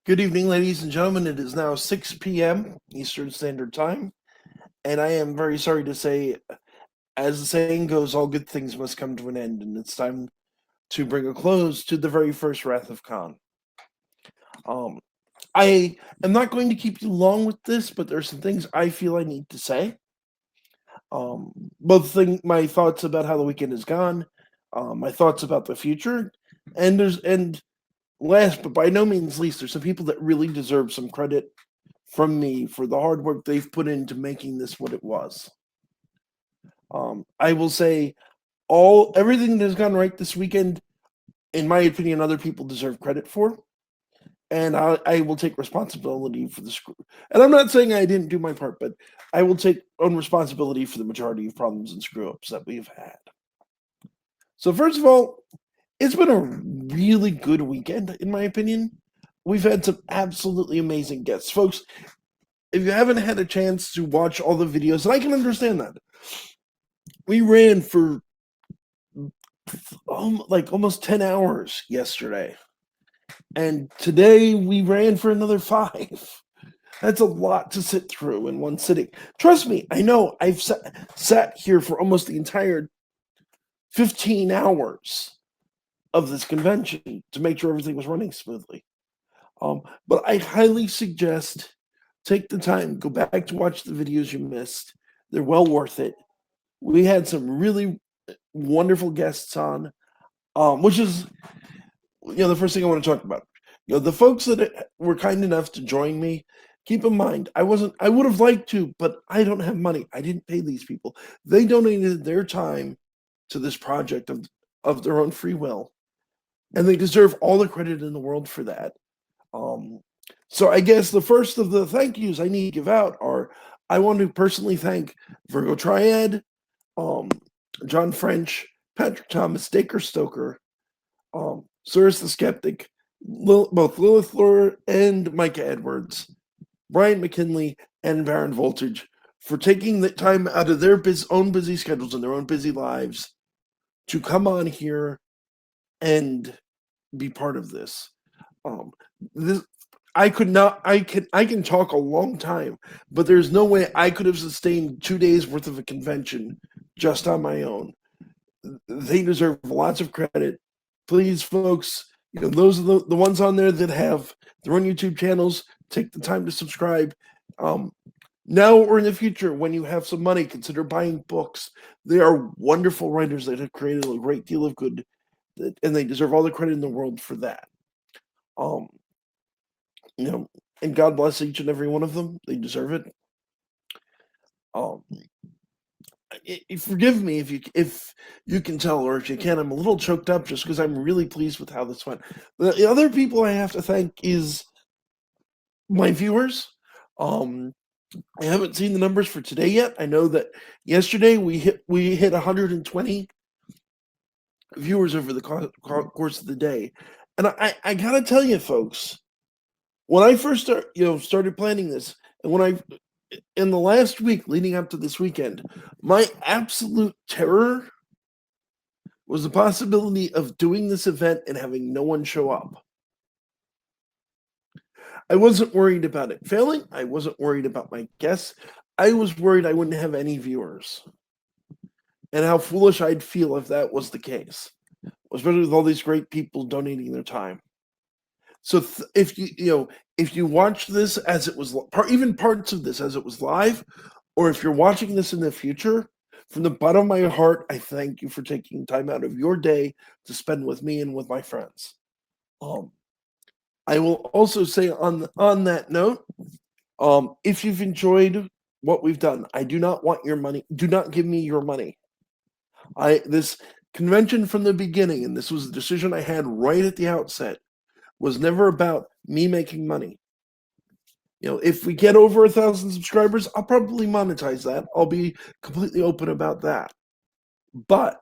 Good evening, ladies and gentlemen. It is now 6 p.m. Eastern Standard Time, and I am very sorry to say, as the saying goes, all good things must come to an end, and it's time to bring a close to the very first Wrath of Khan. Um, I am not going to keep you long with this, but there are some things I feel I need to say. My thoughts about how the weekend has gone, my thoughts about the future, and last but by no means least, there's some people that really deserve some credit from me for the hard work they've put into making this what it was. I will say everything that has gone right this weekend, in my opinion, other people deserve credit for, and I will take responsibility for the screw. And I'm not saying I didn't do my part, but I will take on responsibility for the majority of problems and screw ups that we've had. So first of all, it's been a really good weekend, in my opinion. We've had some absolutely amazing guests, folks. If you haven't had a chance to watch all the videos, and I can understand that, we ran for like almost 10 hours yesterday. And today we ran for another 5. That's a lot to sit through in one sitting. Trust me, I know I've sat here for almost the entire 15 hours of this convention to make sure everything was running smoothly. But I highly suggest take the time, go back to watch the videos you missed. They're well worth it. We had some really wonderful guests on, which is the first thing I want to talk about. The folks that were kind enough to join me. Keep in mind, I would have liked to, but I don't have money. I didn't pay these people. They donated their time to this project of their own free will, and they deserve all the credit in the world for that. So I guess the first of the thank yous I need to give out are I want to personally thank Virgo Triad, John French, Patrick Thomas, Dacre Stoker, Cyrus the Skeptic, both Lilith Lure and Micah Edwards, Brian McKinley, and Baron Voltage for taking the time out of their own busy schedules and their own busy lives to come on here and be part of this. This I could not. I can talk a long time, but there's no way I could have sustained 2 days worth of a convention just on my own. They deserve lots of credit. Please, folks, those are the ones on there that have their own YouTube channels. Take the time to subscribe. Now or in the future, when you have some money, consider buying books. They are wonderful writers that have created a great deal of good, and they deserve all the credit in the world for that. And God bless each and every one of them. They deserve it. Forgive me if you can tell, or if you can, I'm a little choked up just because I'm really pleased with how this went. The other people I have to thank is my viewers. I haven't seen the numbers for today yet. I know that yesterday we hit 120 viewers over the course of the day, and I gotta tell you, folks, when I first started planning this, and in the last week leading up to this weekend, my absolute terror was the possibility of doing this event and having no one show up. I wasn't worried about it failing. I wasn't worried about my guests. I was worried I wouldn't have any viewers. And how foolish I'd feel if that was the case, especially with all these great people donating their time. So if you watch this as it was, even parts of this as it was live, or if you're watching this in the future, from the bottom of my heart, I thank you for taking time out of your day to spend with me and with my friends. I will also say on that note, if you've enjoyed what we've done, I do not want your money. Do not give me your money. This convention from the beginning, and this was a decision I had right at the outset, was never about me making money. If we get over 1,000 subscribers, I'll probably monetize that. I'll be completely open about that. But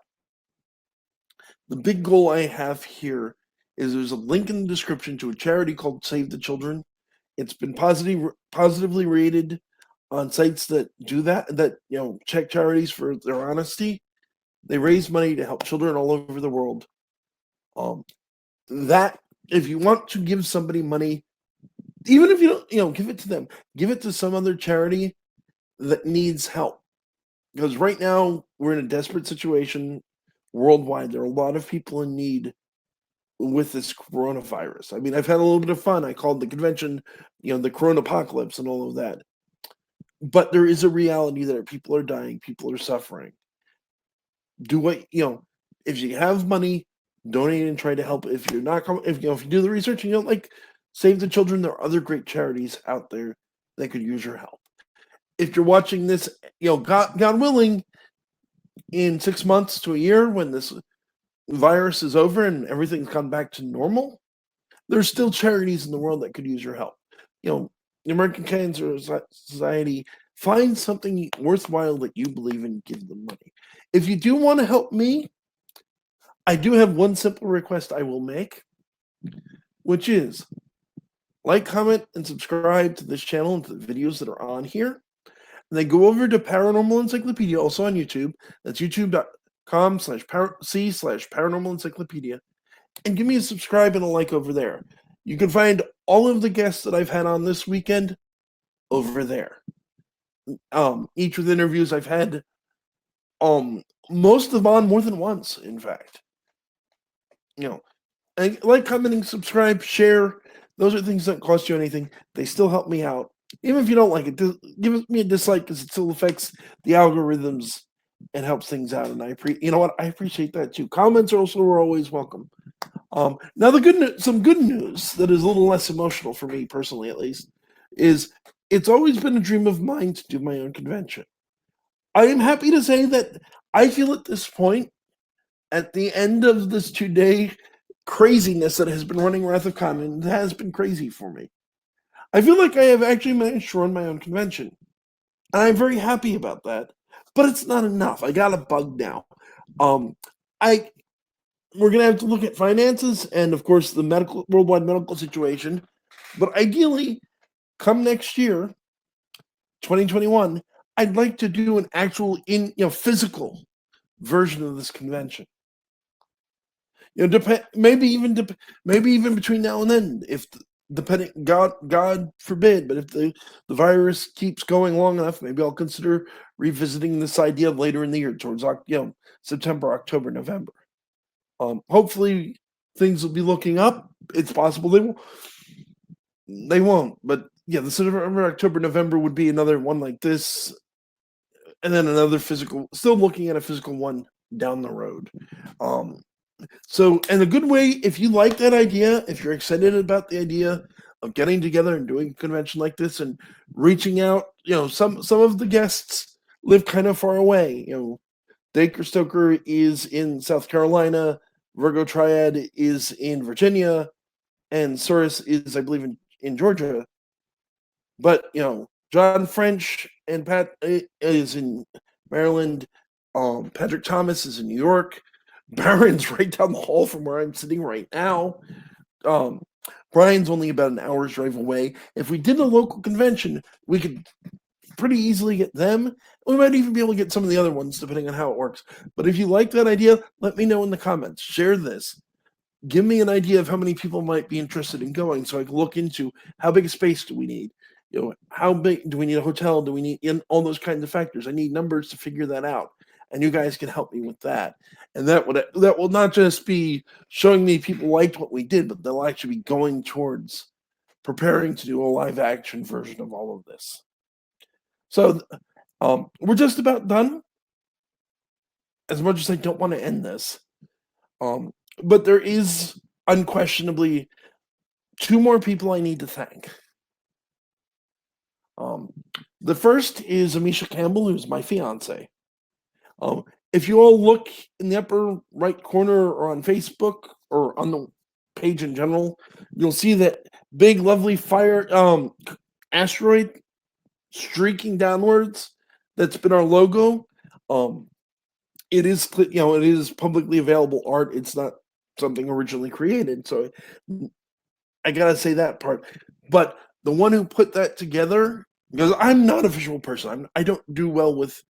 the big goal I have here is there's a link in the description to a charity called Save the Children. It's been positively rated on sites that do that check charities for their honesty. They raise money to help children all over the world. That if you want to give somebody money, Even if you don't, give it to them. Give it to some other charity that needs help. Because right now we're in a desperate situation worldwide. There are a lot of people in need with this coronavirus. I mean, I've had a little bit of fun. I called the convention, the Corona Apocalypse and all of that. But there is a reality there. People are dying. People are suffering. Do if you have money, donate and try to help. If you're not, if you do the research and you don't like Save the Children, there are other great charities out there that could use your help. If you're watching this, God willing, in 6 months to a year, when this virus is over and everything's come back to normal, there's still charities in the world that could use your help. The American Cancer Society, find something worthwhile that you believe in, give them money. If you do want to help me, I do have one simple request I will make, which is like, comment, and subscribe to this channel and to the videos that are on here. And then go over to Paranormal Encyclopedia, also on YouTube. That's youtube.com/paranormal encyclopedia. And give me a subscribe and a like over there. You can find all of the guests that I've had on this weekend over there. Each with interviews I've had, most of them on more than once, in fact. And like, commenting, subscribe, share. Those are things that cost you anything. They still help me out. Even if you don't like it, give me a dislike, because it still affects the algorithms and helps things out. And I appreciate that too. Comments are always welcome. Now, some good news that is a little less emotional for me personally, at least, is it's always been a dream of mine to do my own convention. I am happy to say that I feel at this point, at the end of this 2-day craziness that has been running Wrath of Khan, and it has been crazy for me, I feel like I have actually managed to run my own convention. And I'm very happy about that. But it's not enough. I got a bug now. We're gonna have to look at finances and, of course, the worldwide medical situation. But ideally, come next year, 2021, I'd like to do an actual physical version of this convention. Maybe even between now and then, if depending, God forbid, but if the virus keeps going long enough, maybe I'll consider revisiting this idea later in the year, towards September, October, November. Hopefully things will be looking up. It's possible they won't, but yeah, the September, October, November would be another one like this, and then another physical. Still looking at a physical one down the road. So, and a good way, if you like that idea, if you're excited about the idea of getting together and doing a convention like this and reaching out, some of the guests live kind of far away. Dacre Stoker is in South Carolina, Virgo Triad is in Virginia, and Soros is, I believe, in Georgia. But, John French and Pat is in Maryland. Patrick Thomas is in New York. Baron's right down the hall from where I'm sitting right now. Brian's only about an hour's drive away. If we did a local convention, we could pretty easily get them. We might even be able to get some of the other ones, depending on how it works. But if you like that idea, let me know in the comments. Share this. Give me an idea of how many people might be interested in going, so I can look into how big a space do we need. How big do we need a hotel? Do we need all those kinds of factors? I need numbers to figure that out, and you guys can help me with that. And that will not just be showing me people liked what we did, but they'll actually be going towards preparing to do a live action version of all of this. So we're just about done. As much as I don't want to end this, but there is unquestionably 2 more people I need to thank. The first is Amisha Campbell, who's my fiance. If you all look in the upper right corner or on Facebook or on the page in general, you'll see that big, lovely fire asteroid streaking downwards. That's been our logo. It is, it is publicly available art. It's not something originally created, so I gotta say that part. But the one who put that together, because I'm not a visual person, I don't do well with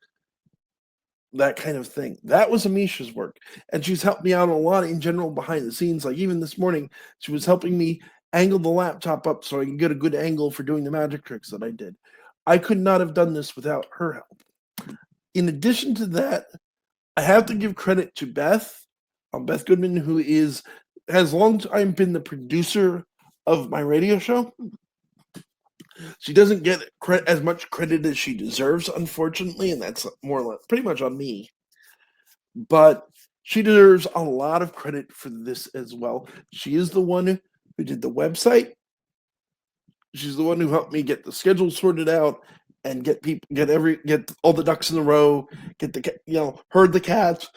that kind of thing. That was Amisha's work, and she's helped me out a lot in general behind the scenes. Like, even this morning, she was helping me angle the laptop up so I can get a good angle for doing the magic tricks that I did. I could not have done this without her help. In addition to that, I have to give credit to Beth Goodman, who has long time been the producer of my radio show. She doesn't get as much credit as she deserves, unfortunately, and that's more or less pretty much on me. But she deserves a lot of credit for this as well. She is the one who did the website. She's the one who helped me get the schedule sorted out and get all the ducks in a row, herd the cats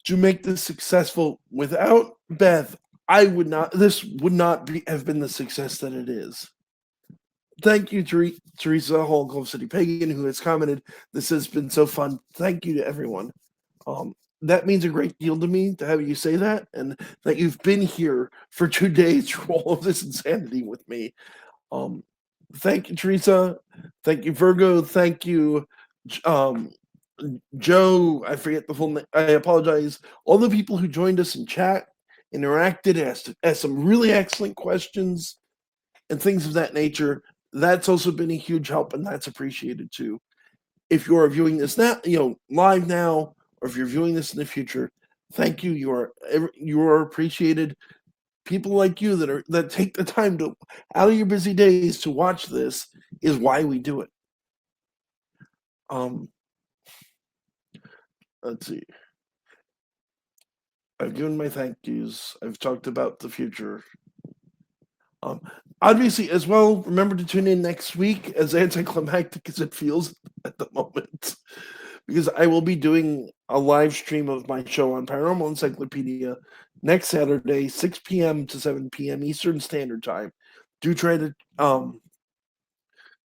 to make this successful. Without Beth, this would not have been the success that it is. Thank you, Teresa Hall, Gulf City Pagan, who has commented, "This has been so fun." Thank you to everyone. That means a great deal to me to have you say that, and that you've been here for 2 days through all of this insanity with me. Thank you, Teresa. Thank you, Virgo. Thank you, Joe. I forget the full name. I apologize. All the people who joined us in chat, interacted, asked some really excellent questions, and things of that nature. That's also been a huge help, and that's appreciated too. If you are viewing this now, live now, or if you're viewing this in the future, thank you. You are appreciated. People like you that take the time to out of your busy days to watch this is why we do it. Let's see. I've given my thank yous. I've talked about the future. Obviously, as well, remember to tune in next week, as anticlimactic as it feels at the moment, because I will be doing a live stream of my show on Paranormal Encyclopedia next Saturday, 6 p.m. to 7 p.m. Eastern Standard Time. Do try to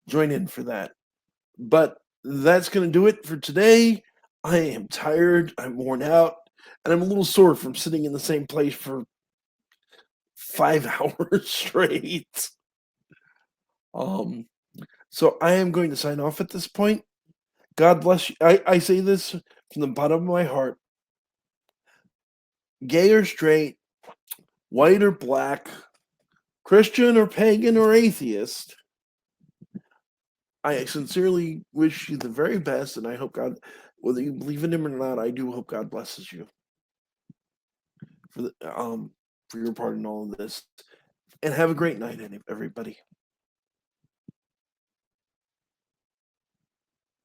join in for that. But that's going to do it for today. I am tired, I'm worn out, and I'm a little sore from sitting in the same place for 5 hours straight. So I am going to sign off at this point. God bless you. I say this from the bottom of my heart. Gay or straight, white or black, Christian or pagan or atheist, I sincerely wish you the very best, and I hope God, whether you believe in him or not, I do hope God blesses you for your part in all of this. And have a great night, everybody.